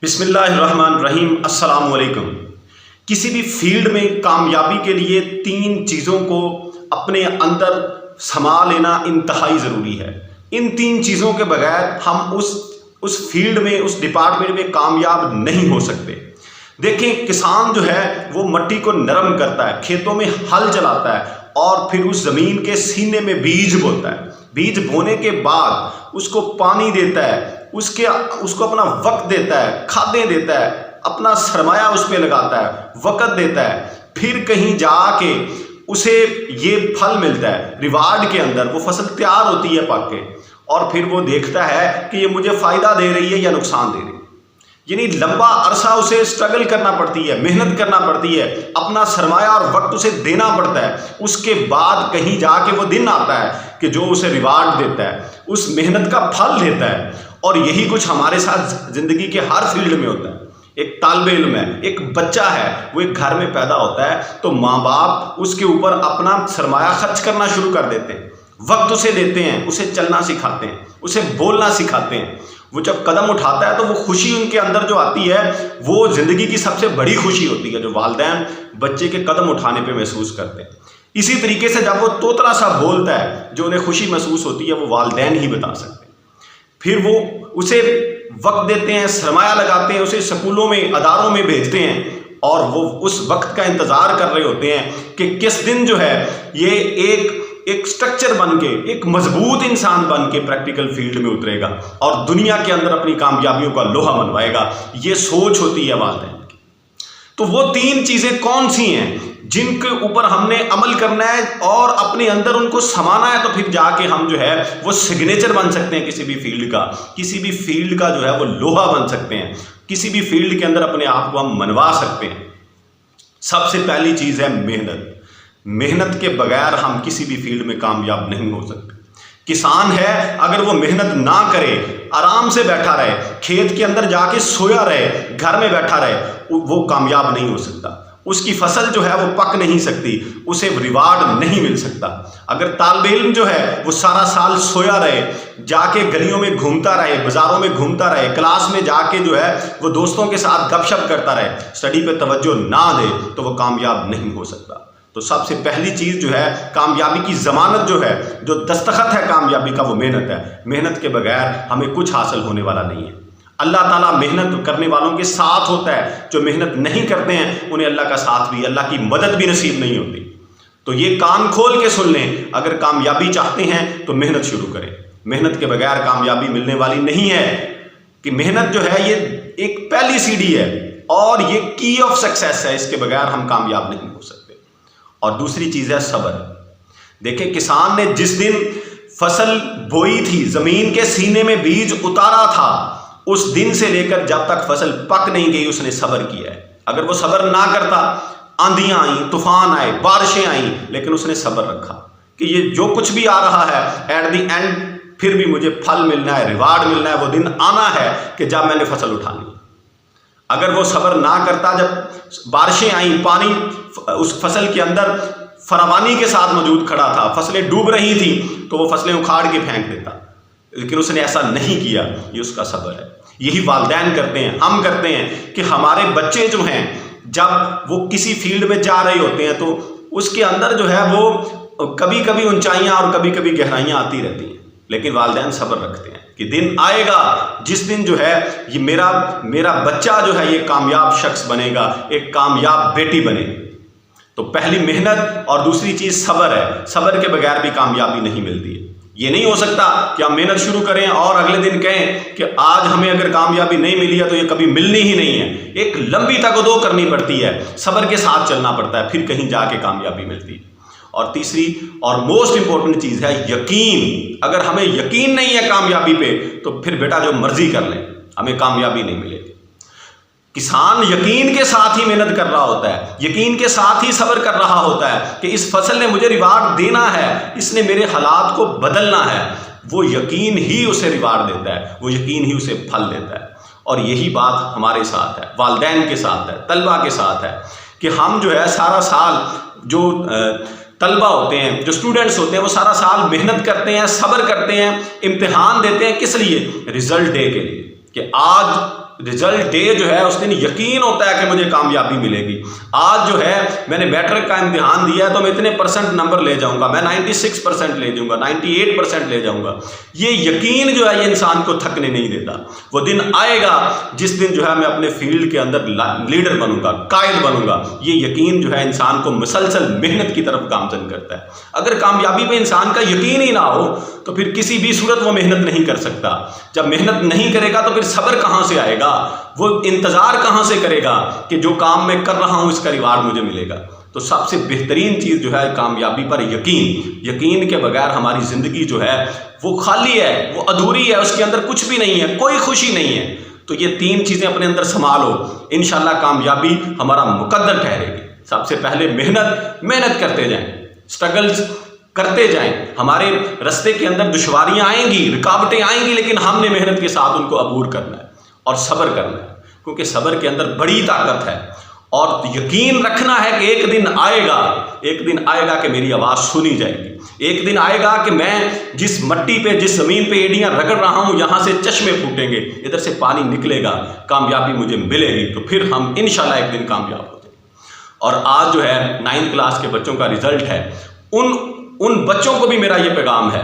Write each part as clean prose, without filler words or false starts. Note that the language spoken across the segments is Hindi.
बिस्मिल्लाहिर्रहमानिर्रहीम। अस्सलाम वालेकुम। किसी भी फील्ड में कामयाबी के लिए तीन चीज़ों को अपने अंदर समा लेना इंतहाई ज़रूरी है। इन तीन चीज़ों के बगैर हम उस फील्ड में, उस डिपार्टमेंट में कामयाब नहीं हो सकते। देखें, किसान जो है वो मिट्टी को नरम करता है, खेतों में हल चलाता है और फिर उस ज़मीन के सीने में बीज बोता है। बीज बोने के बाद उसको पानी देता है, उसको अपना वक्त देता है, खादें देता है, अपना सरमाया उस पर लगाता है, वक्त देता है, फिर कहीं जाके उसे ये फल मिलता है। रिवार्ड के अंदर वो फसल तैयार होती है पक के, और फिर वो देखता है कि ये मुझे फ़ायदा दे रही है या नुकसान दे रही है। यानी लंबा अरसा उसे स्ट्रगल करना पड़ती है, मेहनत करना पड़ती है, अपना सरमाया और वक्त उसे देना पड़ता है। उसके बाद कहीं जाके वो दिन आता है कि जो उसे रिवार्ड देता है, उस मेहनत का फल देता है। और यही कुछ हमारे साथ ज़िंदगी के हर फील्ड में होता है। एक तालिब इल्म है, एक बच्चा है, वो एक घर में पैदा होता है तो माँ बाप उसके ऊपर अपना सरमाया खर्च करना शुरू कर देते हैं, वक्त उसे देते हैं, उसे चलना सिखाते हैं, उसे बोलना सिखाते हैं। वो जब कदम उठाता है तो वो खुशी उनके अंदर जो आती है वो ज़िंदगी की सबसे बड़ी खुशी होती है, जो वालिदैन बच्चे के कदम उठाने पे महसूस करते हैं। इसी तरीके से जब वो तोतला सा बोलता है, जो उन्हें खुशी महसूस होती है वो वालिदैन ही बता सकते हैं। फिर वो उसे वक्त देते हैं, सरमाया लगाते हैं, उसे स्कूलों में, अदारों में भेजते हैं और वो उस वक्त का इंतज़ार कर रहे होते हैं कि किस दिन जो है ये एक स्ट्रक्चर बन के, एक मजबूत इंसान बन के प्रैक्टिकल फील्ड में उतरेगा और दुनिया के अंदर अपनी कामयाबियों का लोहा मनवाएगा। ये सोच होती है वालिदैन की। तो वो तीन चीज़ें कौन सी हैं जिनके ऊपर हमने अमल करना है और अपने अंदर उनको समाना है, तो फिर जाके हम जो है वो सिग्नेचर बन सकते हैं किसी भी फील्ड का, किसी भी फील्ड का जो है वो लोहा बन सकते हैं, किसी भी फील्ड के अंदर अपने आप को हम मनवा सकते हैं। सबसे पहली चीज़ है मेहनत। मेहनत के बगैर हम किसी भी फील्ड में कामयाब नहीं हो सकते। किसान है, अगर वो मेहनत ना करे, आराम से बैठा रहे, खेत के अंदर जाके सोया रहे, घर में बैठा रहे, वो कामयाब नहीं हो सकता। उसकी फसल जो है वो पक नहीं सकती, उसे रिवार्ड नहीं मिल सकता। अगर तालिब इल्म जो है वो सारा साल सोया रहे, जाके गलियों में घूमता रहे, बाज़ारों में घूमता रहे, क्लास में जाके जो है वो दोस्तों के साथ गपशप करता रहे, स्टडी पे तवज्जो ना दे, तो वो कामयाब नहीं हो सकता। तो सबसे पहली चीज़ जो है कामयाबी की ज़मानत जो है, जो दस्तखत है कामयाबी का, वो मेहनत है। मेहनत के बगैर हमें कुछ हासिल होने वाला नहीं है। अल्लाह ताला मेहनत करने वालों के साथ होता है, जो मेहनत नहीं करते हैं उन्हें अल्लाह का साथ भी, अल्लाह की मदद भी नसीब नहीं होती। तो ये कान खोल के सुन लें, अगर कामयाबी चाहते हैं तो मेहनत शुरू करें। मेहनत के बगैर कामयाबी मिलने वाली नहीं है। कि मेहनत जो है ये एक पहली सीढ़ी है और ये की ऑफ सक्सेस है, इसके बगैर हम कामयाब नहीं हो सकते। और दूसरी चीज़ है सब्र। देखिए, किसान ने जिस दिन फसल बोई थी, ज़मीन के सीने में बीज उतारा था, उस दिन से लेकर जब तक फसल पक नहीं गई उसने सब्र किया है। अगर वो सब्र ना करता, आंधियां आई, तूफान आए, बारिशें आई, लेकिन उसने सब्र रखा कि ये जो कुछ भी आ रहा है एट द एंड फिर भी मुझे फल मिलना है, रिवार्ड मिलना है, वो दिन आना है कि जब मैंने फसल उठानी। अगर वो सब्र ना करता, जब बारिशें आई, पानी उस फसल के अंदर फरावानी के साथ मौजूद खड़ा था, फसलें डूब रही थी, तो वो फसलें उखाड़ के फेंक देता, लेकिन उसने ऐसा नहीं किया। ये उसका सब्र है। यही वालिदैन करते हैं, हम करते हैं कि हमारे बच्चे जो हैं जब वो किसी फील्ड में जा रहे होते हैं तो उसके अंदर जो है वो कभी कभी ऊंचाइयां और कभी कभी गहराइयां आती रहती हैं, लेकिन वालिदैन सब्र रखते हैं कि दिन आएगा जिस दिन जो है ये मेरा बच्चा जो है ये कामयाब शख्स बनेगा, एक कामयाब बेटी बनेगी। तो पहली मेहनत और दूसरी चीज़ सब्र है। सब्र के बगैर भी कामयाबी नहीं मिलती है। ये नहीं हो सकता कि हम मेहनत शुरू करें और अगले दिन कहें कि आज हमें अगर कामयाबी नहीं मिली है तो ये कभी मिलनी ही नहीं है। एक लंबी तकदो करनी पड़ती है, सब्र के साथ चलना पड़ता है, फिर कहीं जाके कामयाबी मिलती है। और तीसरी और मोस्ट इंपॉर्टेंट चीज़ है यकीन। अगर हमें यकीन नहीं है कामयाबी पे तो फिर बेटा जो मर्जी कर लें, हमें कामयाबी नहीं मिलेगी। किसान यकीन के साथ ही मेहनत कर रहा होता है, यकीन के साथ ही सब्र कर रहा होता है कि इस फसल ने मुझे रिवार्ड देना है, इसने मेरे हालात को बदलना है। वो यकीन ही उसे रिवार्ड देता है, वो यकीन ही उसे फल देता है। और यही बात हमारे साथ है, वालिदैन के साथ है, तलबा के साथ है कि हम जो है सारा साल, जो तलबा होते हैं, जो स्टूडेंट्स होते हैं, वो सारा साल मेहनत करते हैं, सब्र करते हैं, इम्तिहान देते हैं। किस लिए? रिजल्ट डे के लिए, कि आज रिजल्ट डे जो है उस दिन यकीन होता है कि मुझे कामयाबी मिलेगी। आज जो है मैंने मैट्रिक का इम्तिहान दिया है तो मैं इतने परसेंट नंबर ले जाऊंगा, मैं 96% ले जाऊंगा, 98% ले जाऊंगा। ये यकीन जो है ये इंसान को थकने नहीं देता। वो दिन आएगा जिस दिन जो है मैं अपने फील्ड के अंदर लीडर बनूंगा, कायल बनूंगा। ये यकीन जो है इंसान को मुसलसल मेहनत की तरफ गामजन करता है। अगर कामयाबी पे इंसान का यकीन ही ना हो तो फिर किसी भी सूरत वो मेहनत नहीं कर सकता। जब मेहनत नहीं करेगा तो फिर सब्र कहां से आएगा, वो इंतजार कहां से करेगा कि जो काम मैं कर रहा हूं इसका रिवार्ड मुझे मिलेगा। तो सबसे बेहतरीन चीज जो है कामयाबी पर यकीन। यकीन के बगैर हमारी जिंदगी जो है वो खाली है, वो अधूरी है, उसके अंदर कुछ भी नहीं है, कोई खुशी नहीं है। तो ये तीन चीजें अपने अंदर संभालो, इंशाल्लाह कामयाबी हमारा मुकद्दर ठहरेगी। सबसे पहले मेहनत करते जाएं, स्ट्रगल्स करते जाएं। हमारे रास्ते के अंदर दुश्वारियां आएंगी, रुकावटें आएंगी, लेकिन हमने मेहनत के साथ उनको अबूर करना है और सब्र करना है, क्योंकि सब्र के अंदर बड़ी ताकत है। और यकीन रखना है कि एक दिन आएगा कि मेरी आवाज़ सुनी जाएगी। एक दिन आएगा कि मैं जिस मट्टी पे, जिस ज़मीन पे एड़ियाँ रगड़ रहा हूँ, यहाँ से चश्मे फूटेंगे, इधर से पानी निकलेगा, कामयाबी मुझे मिलेगी। तो फिर हम इंशाल्लाह एक दिन कामयाब हो जाएंगे। और आज जो है 9th क्लास के बच्चों का रिजल्ट है, उन बच्चों को भी मेरा ये पैगाम है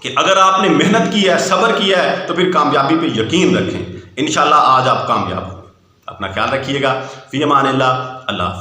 कि अगर आपने मेहनत की है, सब्र किया है, तो फिर कामयाबी पे यकीन रखें। इंशाल्लाह आज आप कामयाब होंगे। अपना ख्याल रखिएगा। फ़ी अमानिल्लाह। अल्लाह हाफ़िज़।